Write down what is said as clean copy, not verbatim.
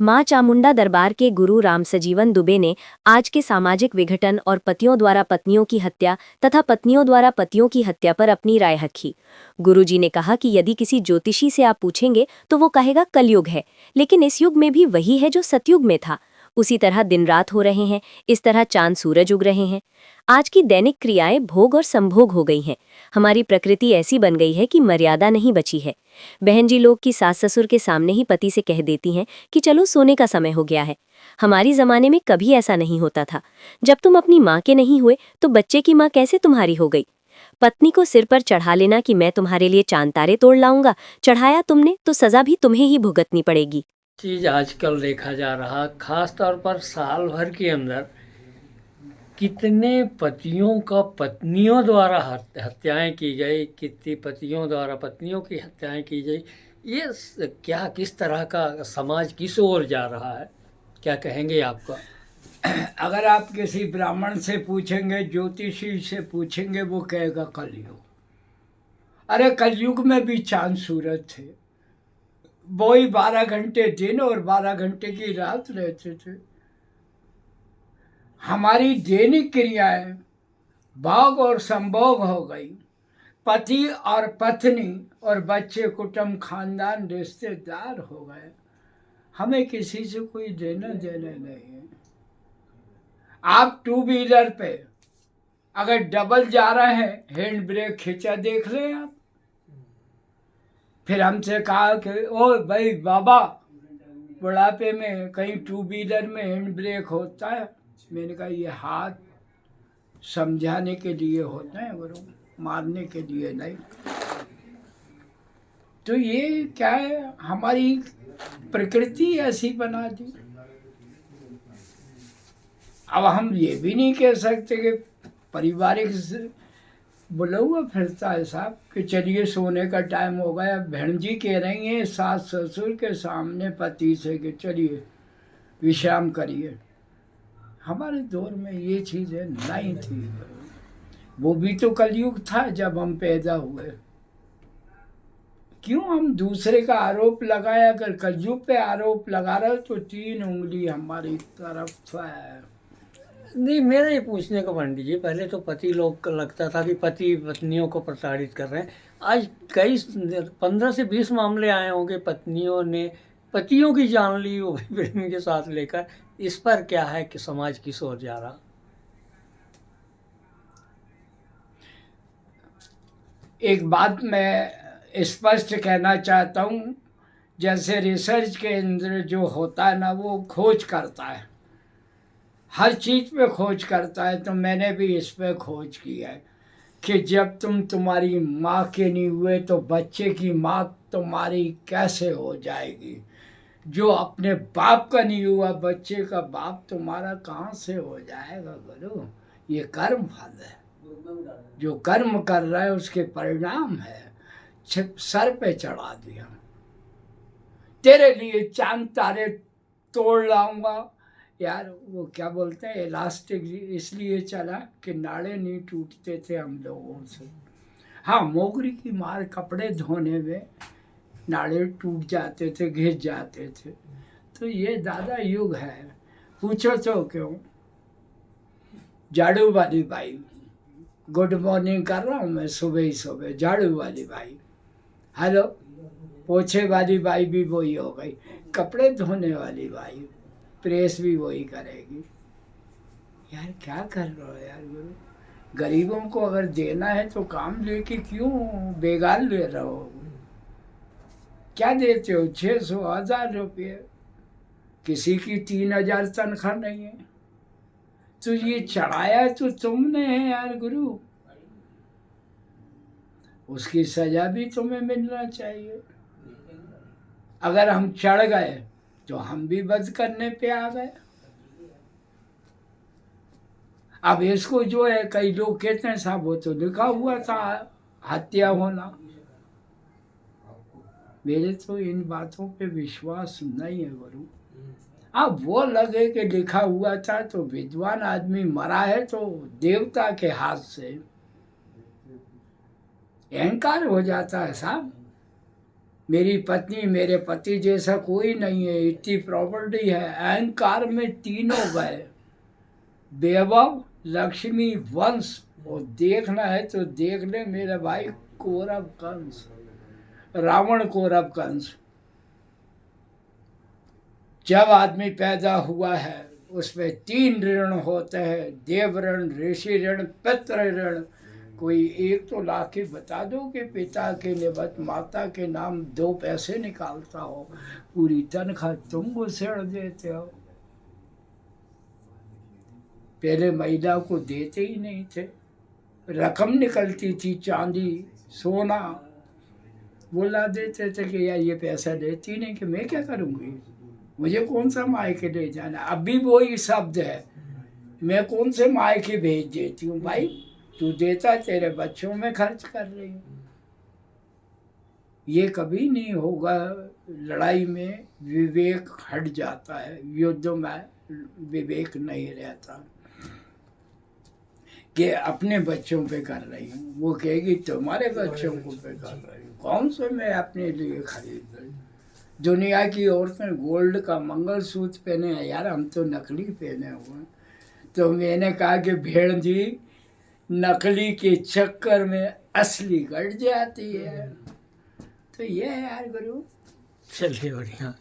मां चामुंडा दरबार के गुरु रामसजीवन दुबे ने आज के सामाजिक विघटन और पतियों द्वारा पत्नियों की हत्या तथा पत्नियों द्वारा पतियों की हत्या पर अपनी राय रखी। गुरुजी ने कहा कि यदि किसी ज्योतिषी से आप पूछेंगे तो वो कहेगा कलयुग है, लेकिन इस युग में भी वही है जो सतयुग में था। उसी तरह दिन रात हो रहे हैं, इस तरह चांद सूरज उग रहे हैं। आज की दैनिक क्रियाएं भोग और संभोग हो गई हैं। हमारी प्रकृति ऐसी बन गई है कि मर्यादा नहीं बची है। बहन जी लोग की सास ससुर के सामने ही पति से कह देती हैं कि चलो सोने का समय हो गया है। हमारी जमाने में कभी ऐसा नहीं होता था। जब तुम अपनी माँ के नहीं हुए तो बच्चे की माँ कैसे तुम्हारी हो गई? पत्नी को सिर पर चढ़ा लेना कि मैं तुम्हारे लिए चांद तारे तोड़ लाऊंगा, चढ़ाया तुमने तो सजा भी तुम्हें ही भुगतनी पड़ेगी। चीज़ आजकल देखा जा रहा, खास तौर पर साल भर के अंदर कितने पतियों का पत्नियों द्वारा हत्याएं की गई, कितनी पतियों द्वारा पत्नियों की हत्याएं की गई। ये क्या, किस तरह का समाज किस ओर जा रहा है, क्या कहेंगे आपका? अगर आप किसी ब्राह्मण से पूछेंगे, ज्योतिषी से पूछेंगे, वो कहेगा कलयुग। अरे कलयुग में भी चांद सूरज थे, वही 12 घंटे दिन और 12 घंटे की रात रहते थे। हमारी दैनिक क्रियाएं भोग और संभोग हो गई। पति और पत्नी और बच्चे, कुटुंब, खानदान, रिश्तेदार हो गए। हमें किसी से कोई देना देना नहीं है। आप टू व्हीलर पे अगर डबल जा रहे हैं, हैंड ब्रेक खींचा देख लें आप। फिर हमसे कहा कि ओ भाई बाबा, बुढ़ापे में कहीं टू व्हीलर में हैंड ब्रेक होता है? मैंने कहा ये हाथ समझाने के लिए होते हैं गुरु, मारने के लिए नहीं। तो ये क्या है, हमारी प्रकृति ऐसी बना दी। अब हम ये भी नहीं कह सकते कि पारिवारिक बोला हुआ फिरता है साहब कि चलिए सोने का टाइम हो गया। बहन जी कह रही हैं सास ससुर के सामने पति से कि चलिए विश्राम करिए। हमारे दौर में ये चीज़ें नहीं थी। वो भी तो कलयुग था जब हम पैदा हुए। क्यों हम दूसरे का आरोप लगाया? अगर कलयुग पे आरोप लगा रहे तो 3 उंगली हमारी तरफ है। नहीं, मेरा ये पूछने का पंडित जी, पहले तो पति लोग को लगता था कि पति पत्नियों को प्रताड़ित कर रहे हैं। आज कई 15 से 20 मामले आए होंगे, पत्नियों ने पतियों की जान ली, वो भी प्रेमी के साथ लेकर। इस पर क्या है कि समाज किस ओर जा रहा? एक बात मैं स्पष्ट कहना चाहता हूँ, जैसे रिसर्च के अंदर जो होता है ना, वो खोज करता है, हर चीज़ पे खोज करता है। तो मैंने भी इस पे खोज की है कि जब तुम्हारी माँ के नहीं हुए तो बच्चे की माँ तुम्हारी कैसे हो जाएगी? जो अपने बाप का नहीं हुआ, बच्चे का बाप तुम्हारा कहाँ से हो जाएगा गुरु? ये कर्म फल है। जो कर्म कर रहा है उसके परिणाम है। सर पे चढ़ा दिया, तेरे लिए चांद तारे तोड़ लाऊंगा। यार वो क्या बोलते हैं, इलास्टिक इसलिए चला कि नाड़े नहीं टूटते थे हम लोगों से। हाँ, मोगरी की मार कपड़े धोने में नाड़े टूट जाते थे, घिस जाते थे। तो ये दादा युग है। पूछो तो क्यों? झाड़ू वाली बाई, गुड मॉर्निंग कर रहा हूँ मैं सुबह ही सुबह, झाड़ू वाली बाई, हेलो। पोछे वाली बाई भी वही हो गई, कपड़े धोने वाली बाई, प्रेस भी वही करेगी। यार क्या कर रहे हो यार गुरु? गरीबों को अगर देना है तो काम लेके क्यों बेगार ले रहे हो? क्या देते हो? 600 1000 रुपये, किसी की 3000 तनख्वाह नहीं है। तो ये चढ़ाया तो तुमने है यार गुरु, उसकी सजा भी तुम्हें मिलना चाहिए। अगर हम चढ़ गए तो हम भी वध करने पे आ गए। अब इसको जो है, कई लोग कहते हैं साहब वो तो लिखा हुआ था हत्या होना। मेरे तो इन बातों पे विश्वास नहीं है गुरु। अब वो लगे कि लिखा हुआ था तो विद्वान आदमी मरा है तो देवता के हाथ से। अहंकार हो जाता है साहब। मेरी पत्नी मेरे पति जैसा कोई नहीं है, इतनी प्रॉपर्टी है, अहंकार में तीनों गए, वैभव लक्ष्मी वंश। और देखना है तो देख ले मेरे भाई, कौरव कंस, रावण कौरव कंस। जब आदमी पैदा हुआ है उसमें 3 ऋण होते हैं, देव ऋण, ऋषि ऋण, पितृ ऋण। कोई एक तो ला के बता दो कि पिता के निमित्त माता के नाम 2 पैसे निकालता हो, पूरी तनख्वाह तुम उछेड़ देते हो। पहले महिला को देते ही नहीं थे, रकम निकलती थी, चांदी सोना, बुला देते थे कि यार ये पैसा लेती नहीं, कि मैं क्या करूँगी, मुझे कौन सा मायके ले जाना। अभी वही शब्द है, मैं कौन से मायके भेज देती हूँ भाई, तू देता तेरे बच्चों में खर्च कर रही हूँ। ये कभी नहीं होगा। लड़ाई में विवेक हट जाता है, युद्ध में विवेक नहीं रहता। कि अपने बच्चों पे कर रही हूँ, वो कहेगी तुम्हारे बच्चों को पे कर रही हूँ, कौन से मैं अपने लिए खरीद रही हूँ। दुनिया की औरतें गोल्ड का मंगलसूत्र पहने हैं, यार हम तो नकली पहने हुए हैं। तो मैंने कहा कि भेड़ जी, नकली के चक्कर में असली घट जाती है। तो ये है यार गुरु। चलिए बढ़िया।